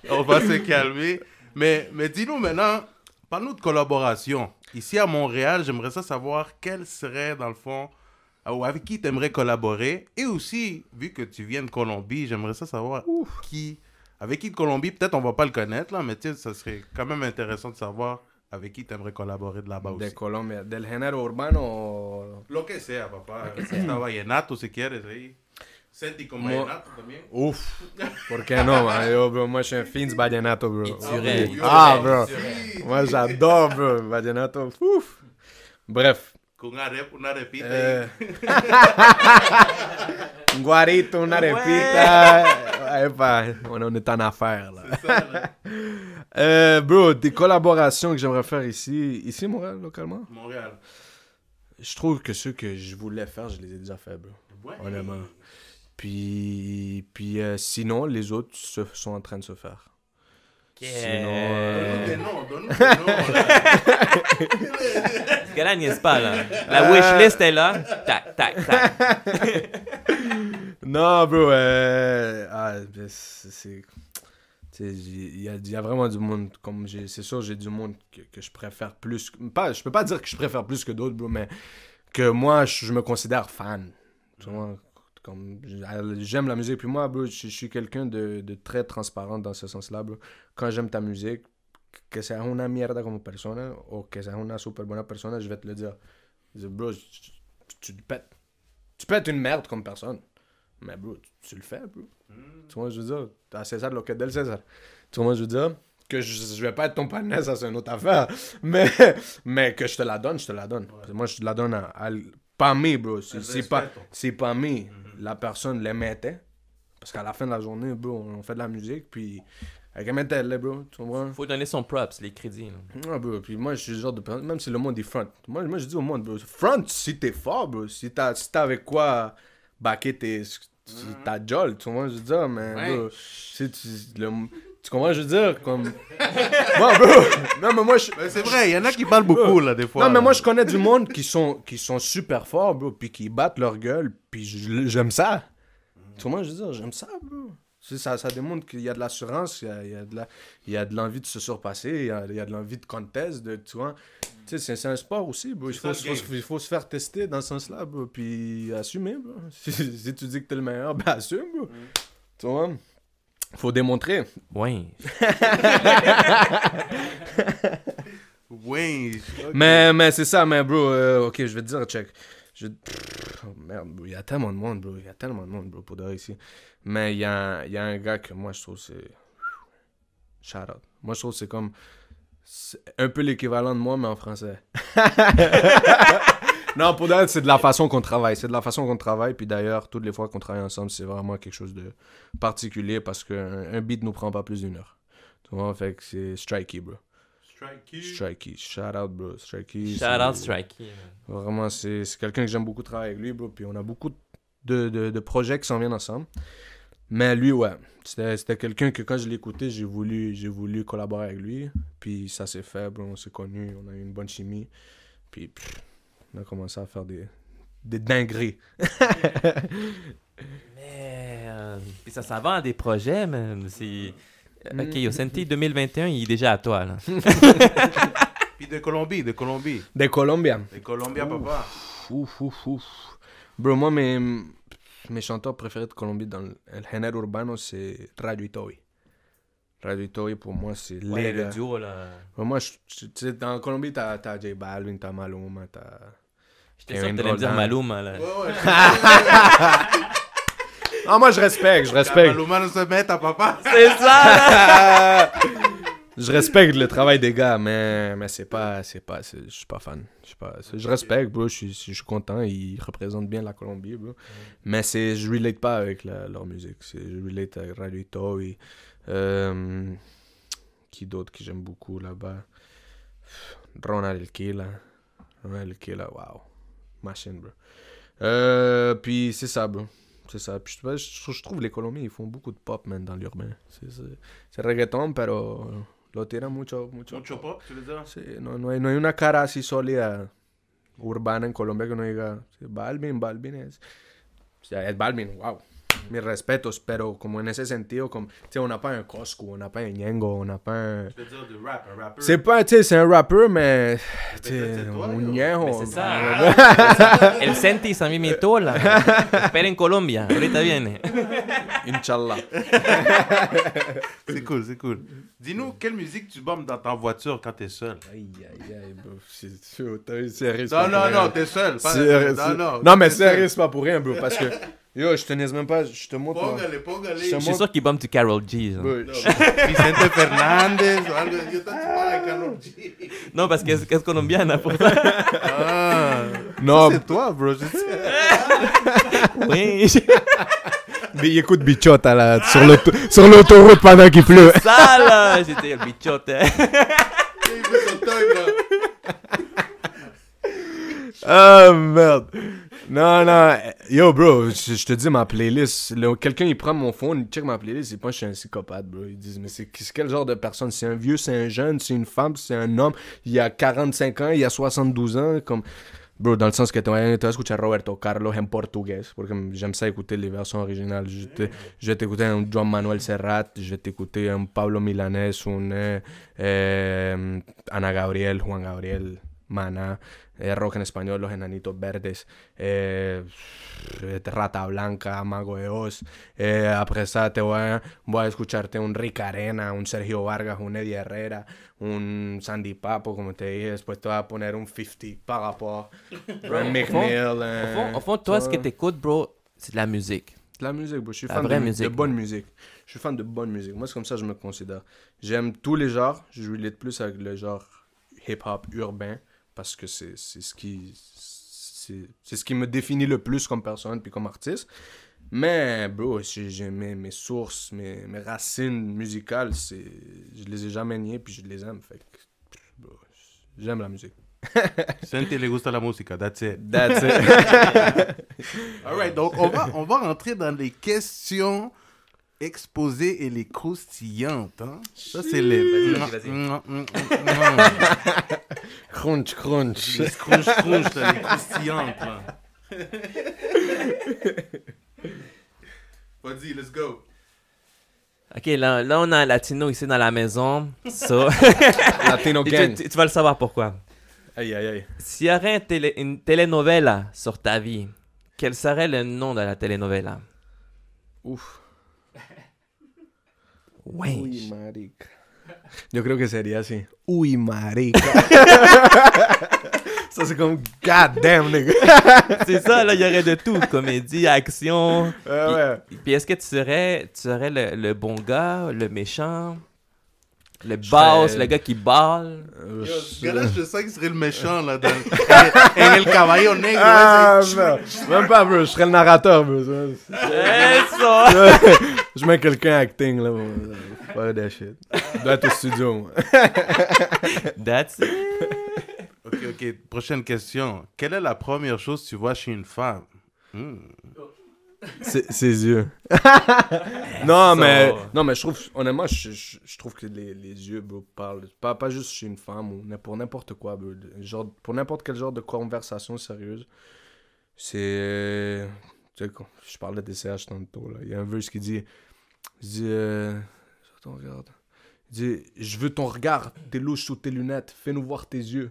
On va se calmer. Mais dis-nous maintenant, parle-nous de collaboration. Ici à Montréal, j'aimerais ça savoir quel serait, dans le fond, ou avec qui tu aimerais collaborer. Et aussi, vu que tu viens de Colombie, j'aimerais ça savoir avec qui de Colombie, peut-être on va pas le connaître, là, mais tu sais, ça serait quand même intéressant de savoir avec qui tu aimerais collaborer de là-bas aussi. De Colombia, del género urbano. Lo que sea, papá. Está vallenato si quieres ahí. Senti con vallenato también. Ouf, ¿por qué no, man? Yo, bro, moi, je suis un fiends vallenato, bro. Ah, bro. Moi, j'adore, bro. Vallenato, ouf. Bref. Con una repita. Un guarito, una repita. Epa, on est en affaire, là. C'est ça, là. Bro, des collaborations que j'aimerais faire ici Montréal, localement. Montréal. Je trouve que ceux que je voulais faire, je les ai déjà fait, bro. Ouais. Honnêtement. Puis sinon, les autres sont en train de se faire. Yeah. Donne-nous des noms, là. Ce gars-là niaise pas, là. La wishlist est là. Tac, tac, tac. Non, bro, il y a vraiment du monde, comme c'est sûr, j'ai du monde que je préfère plus. Je peux pas dire que je préfère plus que d'autres, bro, mais que moi, je me considère fan. Tu vois, comme, j'aime la musique, puis moi, bro, je suis quelqu'un de très transparent dans ce sens-là, bro. Quand j'aime ta musique, que seas una mierda como persona, ou que seas una super buena persona, je vais te le dire. Je dis, bro, tu le pètes. Tu peux être une merde comme personne. Mais bro, tu le fais, bro. Tu vois, je veux dire, t'as César lo que del César. Tu vois, je veux dire, que je vais pas être ton partenaire, ça c'est une autre affaire. Mais que je te la donne, je te la donne. Ouais. Moi, je te la donne pas mes, bro. C'est pas mes. La personne les mettait. Parce qu'à la fin de la journée, bro, on fait de la musique, puis avec un mental, là, bro, tu comprends? Faut donner son props, les crédits. Là. Ah, bro, puis moi, je suis le genre de personne, même si le monde est front. Moi, je dis au monde, bro, front si t'es fort, bro. Si t'as avec quoi backer ta jolle, tu comprends, je veux dire, mais, bro, tu comprends, je veux dire, comme... Bon, bro, non, mais moi, Mais c'est vrai, il y en a qui parlent beaucoup, là, des fois. non, mais là. moi, je connais du monde qui sont super forts, bro, puis qui battent leur gueule, puis j'aime ça. Tu comprends, je veux dire, j'aime ça, bro. Ça démontre qu'il y a de l'assurance, il y a de l'envie de se surpasser, il y a de l'envie de contest, tu vois. Tu sais, c'est un sport aussi, bro. Il faut se faire tester dans ce sens-là, bro, puis assumer, bro. Si tu dis que t'es le meilleur, ben assume, bro. Tu vois, faut démontrer. Ouais. Oui. ok. Mais c'est ça, mais bro, ok, je vais te dire, check. Oh, merde, bro, il y a tellement de monde, bro, pour de ici. Mais il y a un gars que moi, je trouve c'est... Shout out. Moi, je trouve c'est comme... C'est un peu l'équivalent de moi, mais en français. Non, pour de vrai, c'est de la façon qu'on travaille. Puis d'ailleurs, toutes les fois qu'on travaille ensemble, c'est vraiment quelque chose de particulier parce qu'un beat nous prend pas plus d'1 heure. Tu vois, fait que c'est Strikey, bro. Strikey. Shout out, bro. Strikey. Shout out Strikey. Vraiment, c'est quelqu'un que j'aime beaucoup travailler avec lui, bro. Puis on a beaucoup de projets qui s'en viennent ensemble. Mais lui, ouais. C'était quelqu'un que quand je l'ai écouté, j'ai voulu collaborer avec lui. Puis ça s'est fait, bro. On s'est connus. On a eu une bonne chimie. Puis on a commencé à faire des dingueries. Mais puis ça s'en va à des projets, man. C'est... Ok, Yosenti 2021, il est déjà à toi, là. Puis de Colombie. Des Colombiens. De Colombie, papa. Ouf. Bro, moi, mes chanteurs préférés de Colombie dans le género urbano, c'est Radio Itoy. Radio Itoy, pour moi, c'est Ouais, les le gars. duo, là. Moi, tu sais, dans Colombie, t'as J Balvin, t'as Maluma, t'as... J'étais sûr que t'allais me dire Maluma, là. Ouais. Ah, moi, je respecte. Maluma ne se met à papa. C'est ça, là! Je respecte le travail des gars, mais c'est pas, je suis pas fan. Je respecte, bro, je suis content, ils représentent bien la Colombie, bro. Mais je relate pas avec leur musique. Je relate avec Radio Itoy. Qui d'autre que j'aime beaucoup là-bas? Ronald Elkila, wow. Machine, bro. Puis c'est ça, bro. C'est ça. Puis je trouve les Colombiens, ils font beaucoup de pop, man, dans l'urbain. C'est reggaeton, pero lo tiran mucho. Mucho pop, tu veux dire? Sí, no hay una cara así sólida urbana en Colombia que uno diga, Balvin es... O sea, es Balvin, wow. Mis respetos, pero como en ese sentido, comme, tu sais, on n'a pas un Coscu, on n'a pas un Ñengo, on n'a pas un... Je veux dire de rap, un rappeur. C'est pas, tu sais, c'est un rappeur, mais... Tu sais, c'est toi, un yo. Ñejo. Mais c'est ça. El Senti s'en vient bientôt, là. Espera en Colombia. Ahorita viene. Inch'Allah. C'est cool. Dis-nous, quelle musique tu bombes dans ta voiture quand t'es seul? Aïe, bro. C'est sérieux, c'est pas pour rien. Non, t'es seul. Non, mais sérieux, c'est pas pour rien, bro, parce que... Yo, je te niaise même pas, je te montre... Póngale. Je suis sûr qu'il bombe du Karol G. Genre. Bro, Vicente Fernández o algo. Yo te parle de Karol G. Non, parce qu'elle est colombienne, pour ça. Ah. non, C'est toi, bro. Je sais. Oui. mais il écoute Bichota sur l'autoroute pendant qu'il pleut. Ça, là. J'étais le bichote. Il fait son toy, bro. Oh, merde. Non. Yo, bro, je te dis, ma playlist, quelqu'un, il prend mon phone, il check ma playlist, il pense que je suis un psychopathe, bro. Ils disent, mais c'est quel genre de personne? C'est un vieux, c'est un jeune, c'est une femme, c'est un homme, il y a 45 ans, il y a 72 ans, comme... Bro, dans le sens que tu vas écouter Roberto Carlos en portugais, parce que j'aime ça écouter les versions originales. Je vais t'écouter un Juan Manuel Serrat, je vais t'écouter un Pablo Milanés, un Ana Gabriel, Juan Gabriel, Maná, rock en español, Los Enanitos Verdes, Rata Blanca, Mago de Oz. Après ça, voy a escucharte un Rick Arena, un Sergio Vargas, un Eddie Herrera, un Sandy Papo, como te dije. Después te voy a poner un 50 par rapport, un Mick Mill. Au fond, toi, ce que t'écoutes, bro, c'est de la musique. De la musique, bro. Je suis La fan vraie de musique, bonne musique. Je suis fan de bonne musique. Moi, c'est comme ça que je me considère. J'aime tous les genres. Je relate plus avec le genre hip-hop urbain parce que c'est ce qui me définit le plus comme personne puis comme artiste. Mais, bro, j'ai mes sources, mes racines musicales, je les ai jamais niées, puis je les aime. Fait que, bro, j'aime la musique. Sente le gusta la música, that's it. That's it. Alright, donc on va rentrer dans les questions exposées et les croustillantes. Hein? Ça, c'est les... Vas-y. Crunch, crunch. Les crunch, là, les croustillantes. Là. Vas-y, let's go. Ok, là, on a un latino ici dans la maison. So... Latino gang. tu vas le savoir pourquoi. Aïe, aïe, aïe. S'il y aurait une telenovela sur ta vie, quel serait le nom de la telenovela? Uf. Ouais. Uy, marica. Yo creo que sería así. Uy, marica. Ça, c'est comme God damn, nigga. C'est ça, là, il y aurait de tout. Comédie, action. Ouais. Puis est-ce que tu serais le bon gars, le méchant, le boss, le gars qui balle? Yo, ce gars-là, je sens qu'il serait le méchant, là, dans en El Caballo Negro. Ah, ouais, non. Même pas, bro. Je serais le narrateur, bro. Ça! Je mets quelqu'un acting, là. Pas that shit. Je dois être au studio, moi. That's it. Ok, prochaine question. Quelle est la première chose que tu vois chez une femme? Ses yeux. non, mais je trouve, honnêtement, je trouve que les yeux, bro, parlent. Pas juste chez une femme ou pour n'importe quoi, bro. Genre, pour n'importe quel genre de conversation sérieuse. C'est. Tu sais, je parlais des CH tantôt, là. Il y a un verse qui dit. Il dit. Ton regard. Il dit, je veux ton regard, tes louches sous tes lunettes, fais-nous voir tes yeux.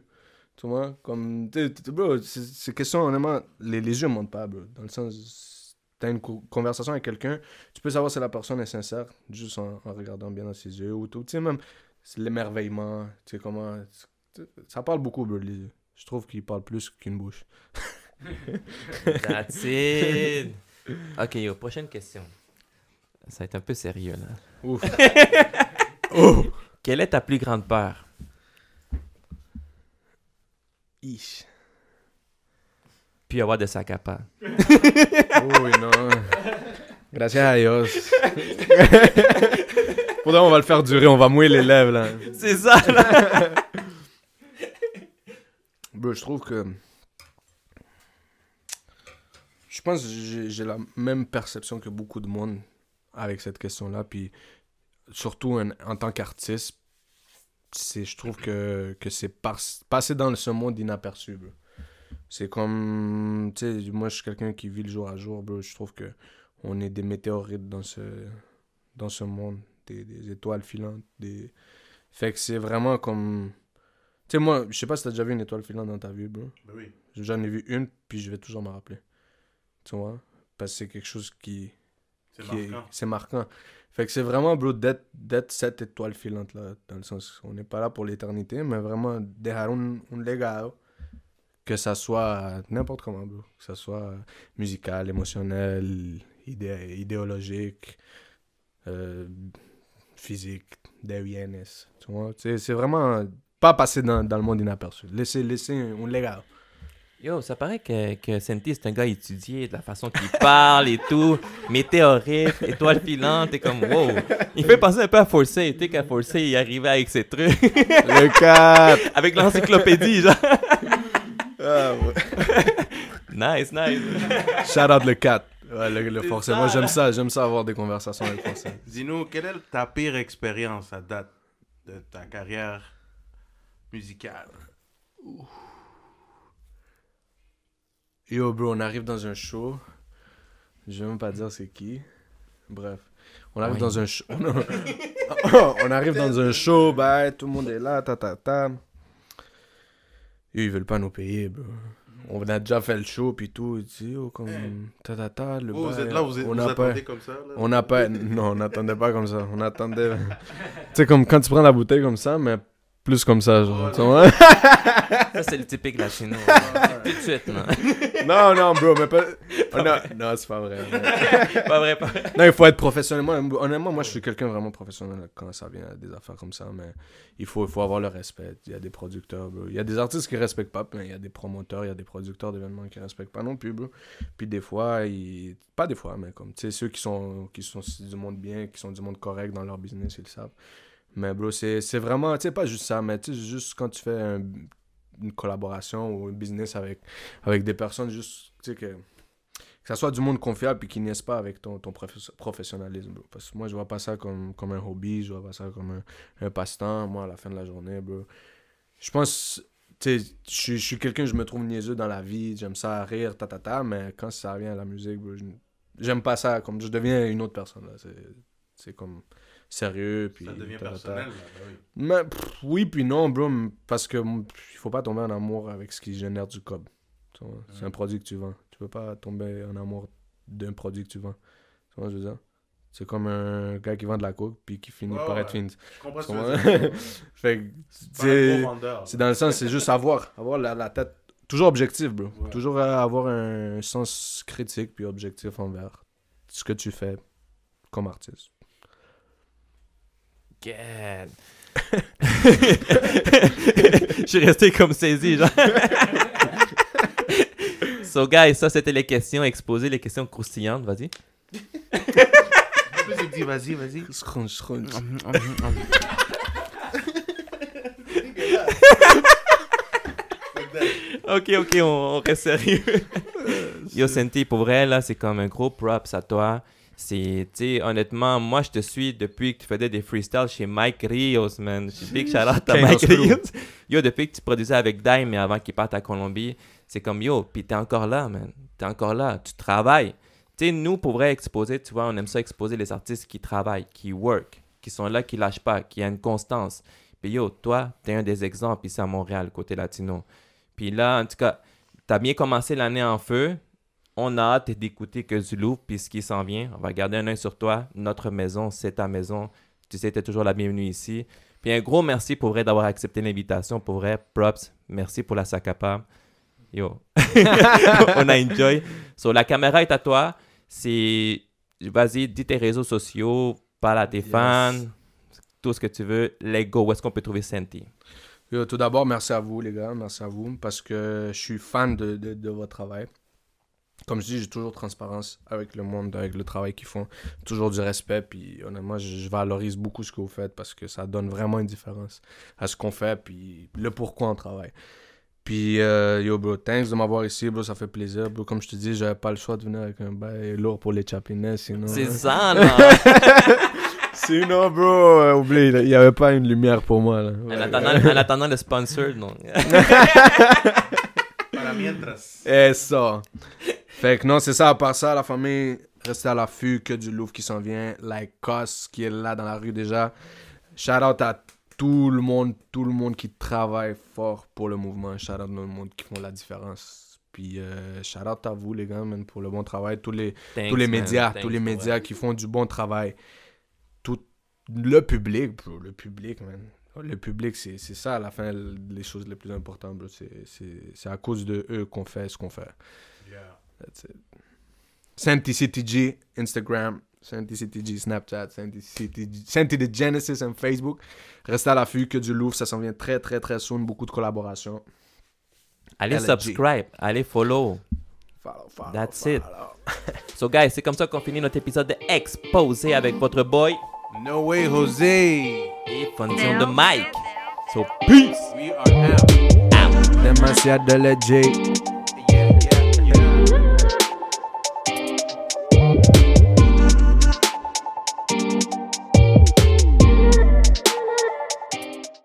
Tu vois, comme, bro, c'est question, honnêtement, les yeux mentent pas, bro. Dans le sens, t'as une conversation avec quelqu'un, tu peux savoir si la personne est sincère, juste en regardant bien dans ses yeux ou tout. Tu sais, même, c'est l'émerveillement, tu sais, comment, ça parle beaucoup, bro, les yeux. Je trouve qu'ils parlent plus qu'une bouche. That's it. Ok, yo, prochaine question. Ça va être un peu sérieux, là. Ouf. Oh. Quelle est ta plus grande peur? Ish. Puis avoir de sac à pas. Uy, no. Gracias a Dios. Pourtant, on va le faire durer, on va mouiller les lèvres, là. C'est ça, là. Bro, je trouve que... Je pense que j'ai la même perception que beaucoup de monde avec cette question-là, puis surtout en tant qu'artiste, je trouve que c'est passé dans ce monde inaperçu, bro. C'est comme, tu sais, moi je suis quelqu'un qui vit le jour à jour, bro. Je trouve que on est des météorites dans ce monde, des étoiles filantes, fait que c'est vraiment comme, tu sais, moi, je sais pas si t'as déjà vu une étoile filante dans ta vie, bro. Ben oui. J'en ai vu une, puis je vais toujours me rappeler. Tu vois? Parce que c'est quelque chose c'est marquant. Fait que c'est vraiment, bro, d'être cette étoile filante-là, dans le sens on n'est pas là pour l'éternité, mais vraiment, dejar un legado, que ça soit n'importe comment, bro. Que ça soit musical, émotionnel, idéologique, physique, de bienes, tu vois? C'est vraiment pas passer dans le monde inaperçu. Laisser un legado. Yo, ça paraît que Senti, c'est un gars étudié, de la façon qu'il parle et tout. Météorite, étoile filante, t'es comme wow. Il fait penser un peu à Forsey, tu sais, qu'à Forsey, il arrivait avec ses trucs. Le 4! Avec l'encyclopédie, genre. Ah, ouais. Nice. Shout out le 4. Ouais, le C'est Forsey. ça, Moi, là. j'aime ça avoir des conversations avec Forsey. Dis-nous, quelle est ta pire expérience à date de ta carrière musicale? Yo, bro, on arrive dans un show. Je vais même pas dire c'est qui. Bref. On arrive dans un show. On arrive dans un show, bah, tout le monde est là, ta. Yo, ils veulent pas nous payer, bro. On a déjà fait le show, puis tout. Ils disent, yo, comme, ta, le Vous bail, êtes là, vous on a pas- attendez comme ça? Là? On n'a pas... Non, on n'attendait pas comme ça. On attendait... tu sais, comme quand tu prends la bouteille comme ça, mais Plus comme ça, genre. Tu Ouais. vois? Ça, c'est le typique latino. Tout de suite, non. Non, bro, mais pas... Oh, non, c'est pas vrai. Pas vrai, pas vrai. Non, il faut être professionnel. Honnêtement, moi, je suis quelqu'un vraiment professionnel quand ça vient à des affaires comme ça, mais il faut avoir le respect. Il y a des producteurs, bro. Il y a des artistes qui respectent pas, mais il y a des promoteurs, il y a des producteurs d'événements qui respectent pas non plus, bro. Puis des fois, pas des fois, mais comme, tu sais, ceux qui sont du monde bien, qui sont du monde correct dans leur business, ils le savent. Mais bro, c'est vraiment, tu sais, pas juste ça, mais tu sais, juste quand tu fais une collaboration ou un business avec des personnes, juste, tu sais, que ça soit du monde confiable puis qui niaise pas avec ton professionnalisme, bro. Parce que moi, je vois pas ça comme un hobby, je vois pas ça comme un passe-temps, moi, à la fin de la journée, bro. Je pense, tu sais, je suis quelqu'un, je me trouve niaiseux dans la vie, j'aime ça rire, mais quand ça vient à la musique, bro, j'aime pas ça, comme je deviens une autre personne, là. C'est comme... sérieux, puis... Ça devient personnel, là, oui. Mais, oui, puis non, bro, parce que il faut pas tomber en amour avec ce qui génère du cob. C'est un produit que tu vends. Tu peux pas tomber en amour d'un produit que tu vends. Tu vois ce que je veux dire? C'est comme un gars qui vend de la coke, puis qui finit par être fin. Je comprends ce que tu veux dire. Fait que, C'est dans le sens, c'est juste avoir la tête toujours objectif, bro. Ouais. Toujours avoir un sens critique, puis objectif envers ce que tu fais comme artiste. God. Je suis resté comme saisi, genre. So, guys, ça, c'était les questions exposées, les questions croustillantes. Vas-y. J'ai dit, vas-y. Scrunch. Ok, on reste sérieux. Yo, Senti, pour vrai, là, c'est comme un gros props à toi. C'est, tu sais, honnêtement, moi, je te suis depuis que tu faisais des freestyles chez Mike Rios, man. Big shout-out à Mike Rios. Yo, depuis que tu produisais avec Dime, mais avant qu'il parte à Colombie, c'est comme, yo, puis t'es encore là, man. T'es encore là, tu travailles. Tu sais, nous, pour vrai, exposer, tu vois, on aime ça exposer les artistes qui travaillent, qui work, qui sont là, qui lâchent pas, qui a une constance. Puis yo, toi, t'es un des exemples ici à Montréal, côté latino. Puis là, en tout cas, t'as bien commencé l'année en feu. On a hâte d'écouter que du lourd, puis ce qui s'en vient. On va garder un œil sur toi. Notre maison, c'est ta maison. Tu sais, t'es toujours la bienvenue ici. Puis un gros merci pour vrai d'avoir accepté l'invitation. Pour vrai, props. Merci pour la Sakapa. Yo. On a enjoy. So, la caméra est à toi. Vas-y, dis tes réseaux sociaux, parle à tes fans, tout ce que tu veux. Let's go. Où est-ce qu'on peut trouver Senti? Yo, tout d'abord, merci à vous, les gars. Merci à vous, parce que je suis fan de votre travail. Comme je dis, j'ai toujours transparence avec le monde, avec le travail qu'ils font. Toujours du respect, puis honnêtement, je valorise beaucoup ce que vous faites parce que ça donne vraiment une différence à ce qu'on fait, puis le pourquoi on travaille. Puis, yo, bro, thanks de m'avoir ici, bro, ça fait plaisir. Bro, comme je te dis, j'avais pas le choix de venir avec un bail lourd pour les chapinets, sinon... C'est ça, là! Sinon, bro, oublie, il n'y avait pas une lumière pour moi, là. En attendant le sponsor, non. Para mientras. Et ça. Fait que non, c'est ça. À part ça, la famille, restez à l'affût, que du Louvre qui s'en vient. Like Cos qui est là dans la rue déjà. Shout out à tout le monde qui travaille fort pour le mouvement. Shout out à tout le monde qui font la différence. Puis shout out à vous, les gars, man, pour le bon travail. Tous les médias qui font du bon travail. Tout le public, bro, le public, man. Le public, c'est ça, à la fin, les choses les plus importantes, bro. C'est à cause de eux qu'on fait ce qu'on fait. Yeah. That's it. SentiCTG, Instagram, SentiCTG, Snapchat, Senti de Genesis et Facebook. Restez à l'affût, que du Louvre, ça s'en vient très, très, très soon. Beaucoup de collaborations. Allez LG. subscribe, allez follow. Follow, That's it. So guys, c'est comme ça qu'on finit notre épisode de Exposé avec votre boy No way, José. et Fonzie on the mic. So peace. We are out. Demasiado legit.